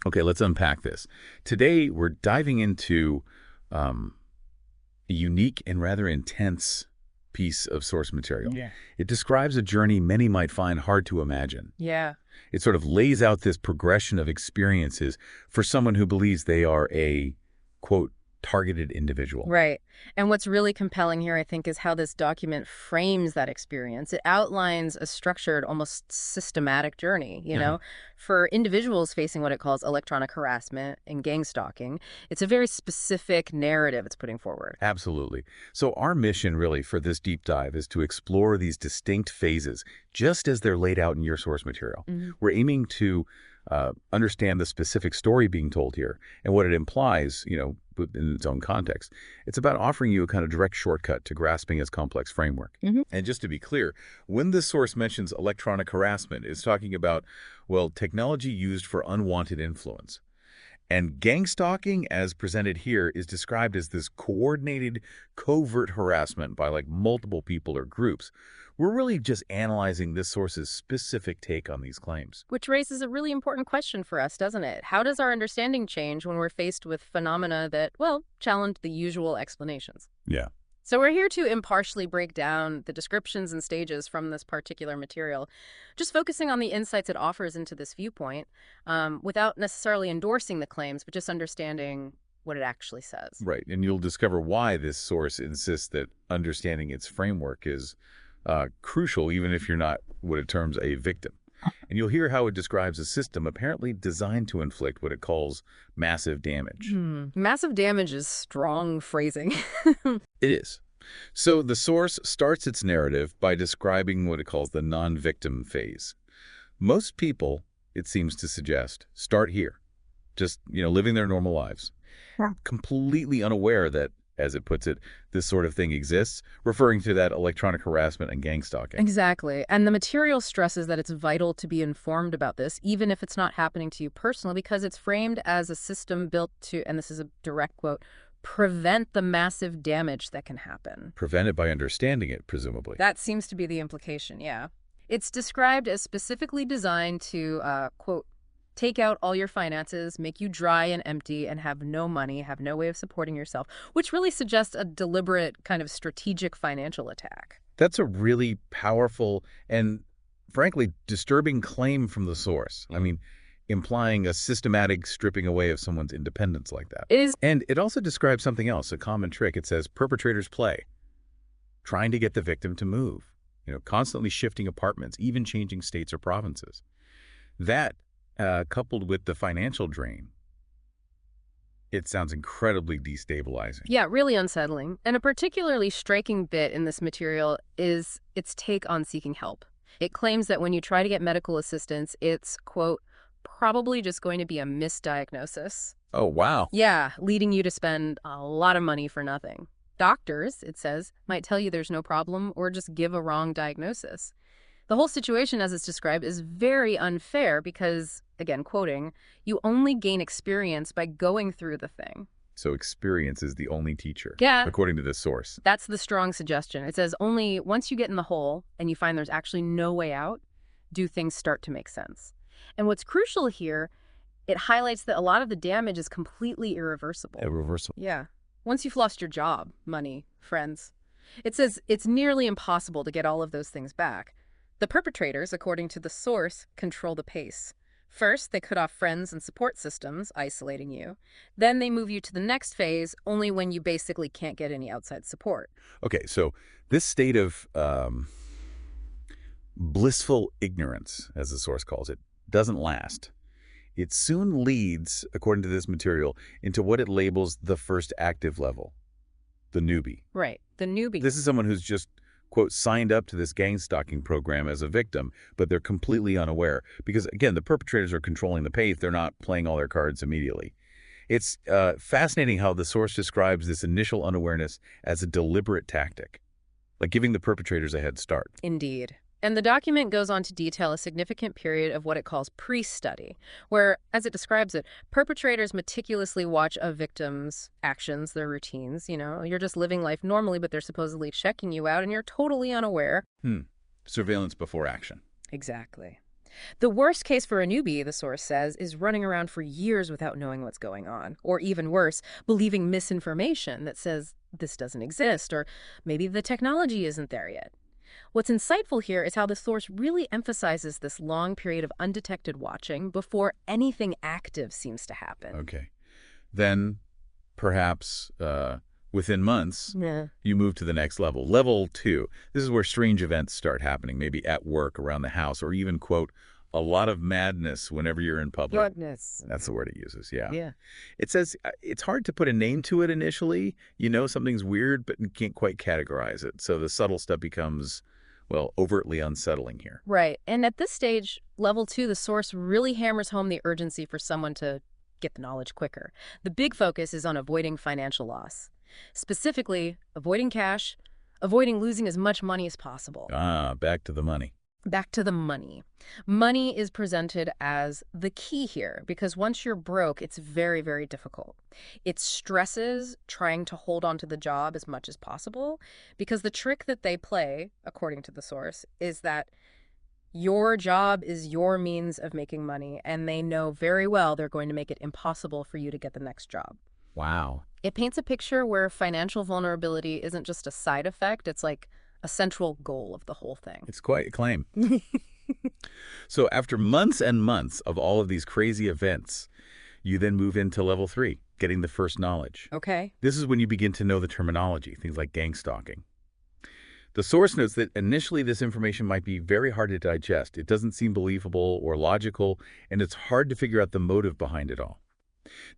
Okay, let's unpack this. Today, we're diving into um, a unique and rather intense piece of source material. Yeah. It describes a journey many might find hard to imagine. Yeah. It sort of lays out this progression of experiences for someone who believes they are a, quote, targeted individual. Right. And what's really compelling here, I think, is how this document frames that experience. It outlines a structured, almost systematic journey, Uh-huh. for individuals facing what it calls electronic harassment and gang stalking. It's a very specific narrative it's putting forward. Absolutely. So our mission really for this deep dive is to explore these distinct phases just as they're laid out in your source material. Mhm. We're aiming to understand the specific story being told here and what it implies, in its own context. It's about offering you a kind of direct shortcut to grasping its complex framework. Mhm. And just to be clear, when this source mentions electronic harassment, it's talking about, well, technology used for unwanted influence. And gang stalking, as presented here, is described as this coordinated, covert harassment by like multiple people or groups. We're really just analyzing this source's specific take on these claims. Which raises a really important question for us, doesn't it? How does our understanding change when we're faced with phenomena that, well, challenge the usual explanations? Yeah. So we're here to impartially break down the descriptions and stages from this particular material, just focusing on the insights it offers into this viewpoint, without necessarily endorsing the claims, but just understanding what it actually says. Right. And you'll discover why this source insists that understanding its framework is crucial, even if you're not what it terms a victim. And you'll hear how it describes a system apparently designed to inflict what it calls massive damage. Massive damage is strong phrasing. It is. So the source starts its narrative by describing what it calls the non-victim phase. Most people, it seems to suggest, start here, just, living their normal lives, completely unaware that, as it puts it, this sort of thing exists, referring to that electronic harassment and gang stalking. Exactly. And the material stresses that it's vital to be informed about this, even if it's not happening to you personally, because it's framed as a system built to, and this is a direct quote, prevent the massive damage that can happen. Prevented by understanding it, presumably. That seems to be the implication, yeah. It's described as specifically designed to, quote, take out all your finances, make you dry and empty, and have no money, have no way of supporting yourself, which really suggests a deliberate kind of strategic financial attack. That's a really powerful and, frankly, disturbing claim from the source. I mean, implying a systematic stripping away of someone's independence like that. It is. And it also describes something else, a common trick. It says perpetrators play, trying to get the victim to move, constantly shifting apartments, even changing states or provinces. That, coupled with the financial drain, it sounds incredibly destabilizing. Yeah, really unsettling. And a particularly striking bit in this material is its take on seeking help. It claims that when you try to get medical assistance, it's, quote, probably just going to be a misdiagnosis. Oh, wow. Yeah, leading you to spend a lot of money for nothing. Doctors, it says, might tell you there's no problem or just give a wrong diagnosis. The whole situation, as it's described, is very unfair because, again, quoting, you only gain experience by going through the thing. So experience is the only teacher, Yeah. according to this source. That's the strong suggestion. It says only once you get in the hole and you find there's actually no way out, do things start to make sense. And what's crucial here, it highlights that a lot of the damage is completely irreversible. Irreversible. Yeah. Once you've lost your job, money, friends. It says it's nearly impossible to get all of those things back. The perpetrators, according to the source, control the pace. First, they cut off friends and support systems, isolating you. Then they move you to the next phase only when you basically can't get any outside support. Okay, so this state of blissful ignorance, as the source calls it, doesn't last. It soon leads, according to this material, into what it labels the first active level, the newbie. Right, the newbie. This is someone who's just, quote, signed up to this gang stalking program as a victim, but they're completely unaware. Because, again, the perpetrators are controlling the pace. They're not playing all their cards immediately. It's fascinating how the source describes this initial unawareness as a deliberate tactic, like giving the perpetrators a head start. Indeed. And the document goes on to detail a significant period of what it calls pre-study, where, as it describes it, perpetrators meticulously watch a victim's actions, their routines. You're just living life normally, but they're supposedly checking you out, and you're totally unaware. Surveillance before action. Exactly. The worst case for a newbie, the source says, is running around for years without knowing what's going on, or even worse, believing misinformation that says this doesn't exist, or maybe the technology isn't there yet. What's insightful here is how the source really emphasizes this long period of undetected watching before anything active seems to happen. Okay. Then, perhaps, within months, Yeah. you move to the next level. Level 2. This is where strange events start happening, maybe at work, around the house, or even, quote, a lot of madness whenever you're in public. Goodness. That's the word it uses, yeah. Yeah. It says it's hard to put a name to it initially. You know something's weird, but you can't quite categorize it. So the subtle stuff becomes, well, overtly unsettling here. Right. And at this stage, level 2, the source really hammers home the urgency for someone to get the knowledge quicker. The big focus is on avoiding financial loss. Specifically, avoiding cash, avoiding losing as much money as possible. Back to the money. Back to the money. Money is presented as the key here because once you're broke, it's very, very difficult. It stresses trying to hold on to the job as much as possible because the trick that they play, according to the source, is that your job is your means of making money, and they know very well they're going to make it impossible for you to get the next job. Wow. It paints a picture where financial vulnerability isn't just a side effect, it's like a central goal of the whole thing. It's quite a claim. So after months and months of all of these crazy events, you then move into level 3, getting the first knowledge. Okay. This is when you begin to know the terminology, things like gang stalking. The source notes that initially this information might be very hard to digest. It doesn't seem believable or logical, and it's hard to figure out the motive behind it all.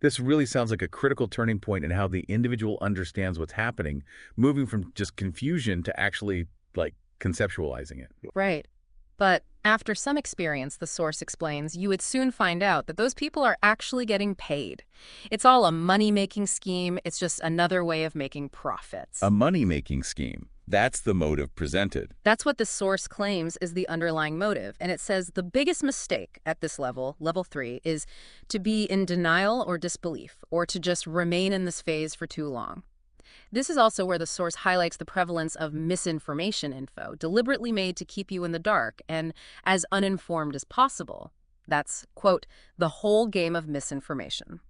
This really sounds like a critical turning point in how the individual understands what's happening, moving from just confusion to actually, like, conceptualizing it. Right. But after some experience, the source explains, you would soon find out that those people are actually getting paid. It's all a money-making scheme. It's just another way of making profits. A money-making scheme. That's the motive presented. That's what the source claims is the underlying motive. And it says the biggest mistake at this level, level 3, is to be in denial or disbelief, or to just remain in this phase for too long. This is also where the source highlights the prevalence of misinformation info, deliberately made to keep you in the dark and as uninformed as possible. That's, quote, the whole game of misinformation.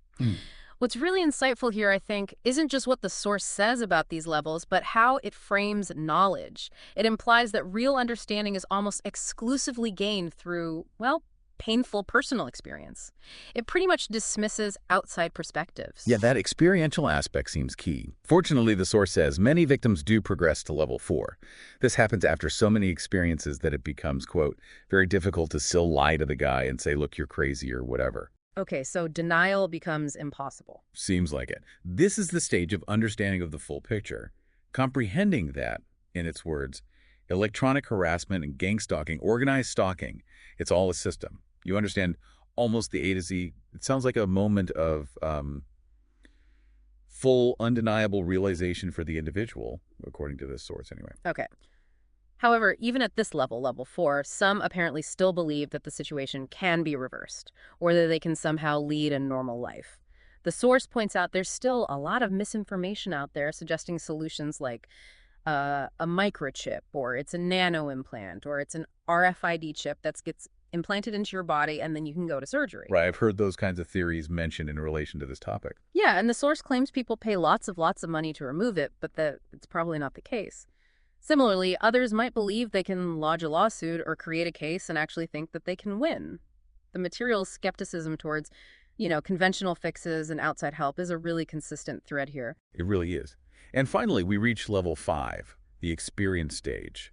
What's really insightful here, I think, isn't just what the source says about these levels, but how it frames knowledge. It implies that real understanding is almost exclusively gained through, well, painful personal experience. It pretty much dismisses outside perspectives. Yeah, that experiential aspect seems key. Fortunately, the source says many victims do progress to level 4. This happens after so many experiences that it becomes, quote, very difficult to still lie to the guy and say, look, you're crazy or whatever. Okay, so denial becomes impossible. Seems like it. This is the stage of understanding of the full picture. Comprehending that, in its words, electronic harassment and gang stalking, organized stalking, it's all a system. You understand almost the A to Z. It sounds like a moment of full, undeniable realization for the individual, according to this source anyway. Okay. However, even at this level, level 4, some apparently still believe that the situation can be reversed, or that they can somehow lead a normal life. The source points out there's still a lot of misinformation out there suggesting solutions like a microchip, or it's a nano implant, or it's an RFID chip that gets implanted into your body and then you can go to surgery. Right, I've heard those kinds of theories mentioned in relation to this topic. Yeah, and the source claims people pay lots of money to remove it, but that it's probably not the case. Similarly, others might believe they can lodge a lawsuit or create a case and actually think that they can win. The material skepticism towards, conventional fixes and outside help is a really consistent thread here. It really is. And finally, we reach level 5, the experience stage.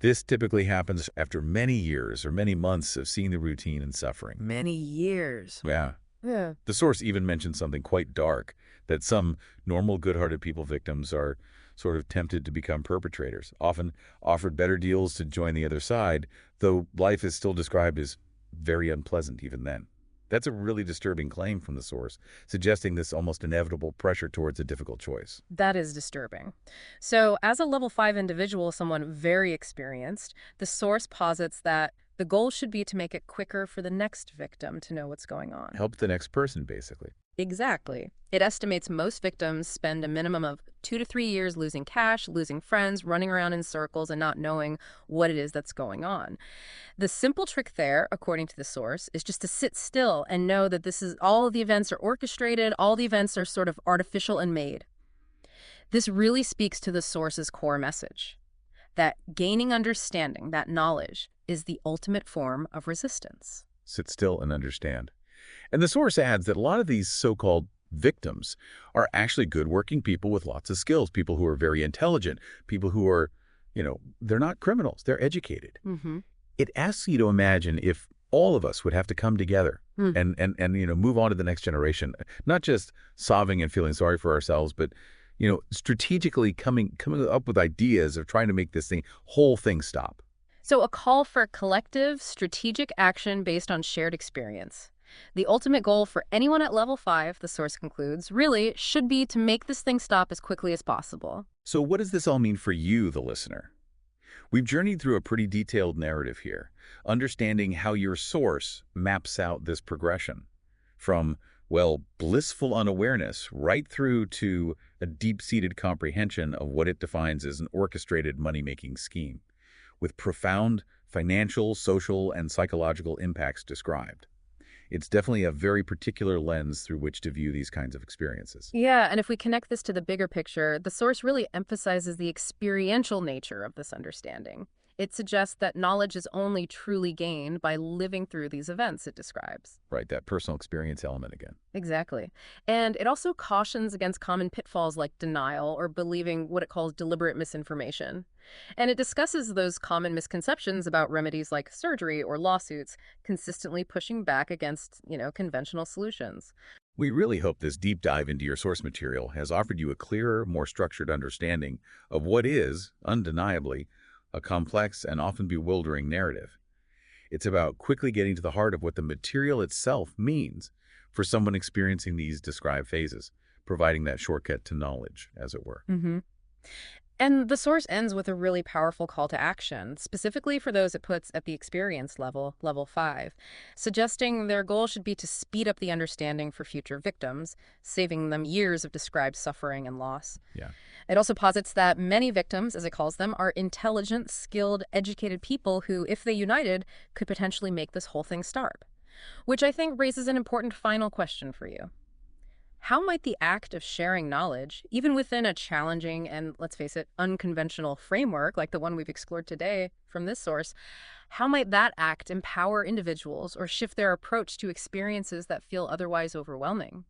This typically happens after many years or many months of seeing the routine and suffering. Many years. Yeah. Yeah. The source even mentions something quite dark, that some normal, good-hearted people victims are sort of tempted to become perpetrators, often offered better deals to join the other side, though life is still described as very unpleasant even then. That's a really disturbing claim from the source, suggesting this almost inevitable pressure towards a difficult choice. That is disturbing. So, as a level 5 individual, someone very experienced, the source posits that the goal should be to make it quicker for the next victim to know what's going on. Help the next person, basically. Exactly. It estimates most victims spend a minimum of 2 to 3 years losing cash, losing friends, running around in circles, and not knowing what it is that's going on. The simple trick there, according to the source, is just to sit still and know that this is all of the events are orchestrated, all the events are sort of artificial and made. This really speaks to the source's core message that gaining understanding, that knowledge, is the ultimate form of resistance. Sit still and understand. And the source adds that a lot of these so-called victims are actually good working people with lots of skills, people who are very intelligent, people who are, they're not criminals, they're educated. Mm-hmm. It asks you to imagine if all of us would have to come together and move on to the next generation, not just sobbing and feeling sorry for ourselves, but strategically coming up with ideas of trying to make this whole thing stop. So, a call for collective, strategic action based on shared experience. The ultimate goal for anyone at level 5, the source concludes, really should be to make this thing stop as quickly as possible. So what does this all mean for you, the listener? We've journeyed through a pretty detailed narrative here, understanding how your source maps out this progression from, well, blissful unawareness right through to a deep-seated comprehension of what it defines as an orchestrated money-making scheme, with profound financial, social, and psychological impacts described. It's definitely a very particular lens through which to view these kinds of experiences. Yeah, and if we connect this to the bigger picture, the source really emphasizes the experiential nature of this understanding. It suggests that knowledge is only truly gained by living through these events it describes. Right, that personal experience element again. Exactly. And it also cautions against common pitfalls like denial or believing what it calls deliberate misinformation. And it discusses those common misconceptions about remedies like surgery or lawsuits, consistently pushing back against, conventional solutions. We really hope this deep dive into your source material has offered you a clearer, more structured understanding of what is, undeniably, a complex and often bewildering narrative. It's about quickly getting to the heart of what the material itself means for someone experiencing these described phases, providing that shortcut to knowledge, as it were. Mm-hmm. And the source ends with a really powerful call to action, specifically for those it puts at the experience level, level 5, suggesting their goal should be to speed up the understanding for future victims, saving them years of described suffering and loss. Yeah. It also posits that many victims, as it calls them, are intelligent, skilled, educated people who, if they united, could potentially make this whole thing start. Which I think raises an important final question for you. How might the act of sharing knowledge, even within a challenging and, let's face it, unconventional framework like the one we've explored today from this source, how might that act empower individuals or shift their approach to experiences that feel otherwise overwhelming?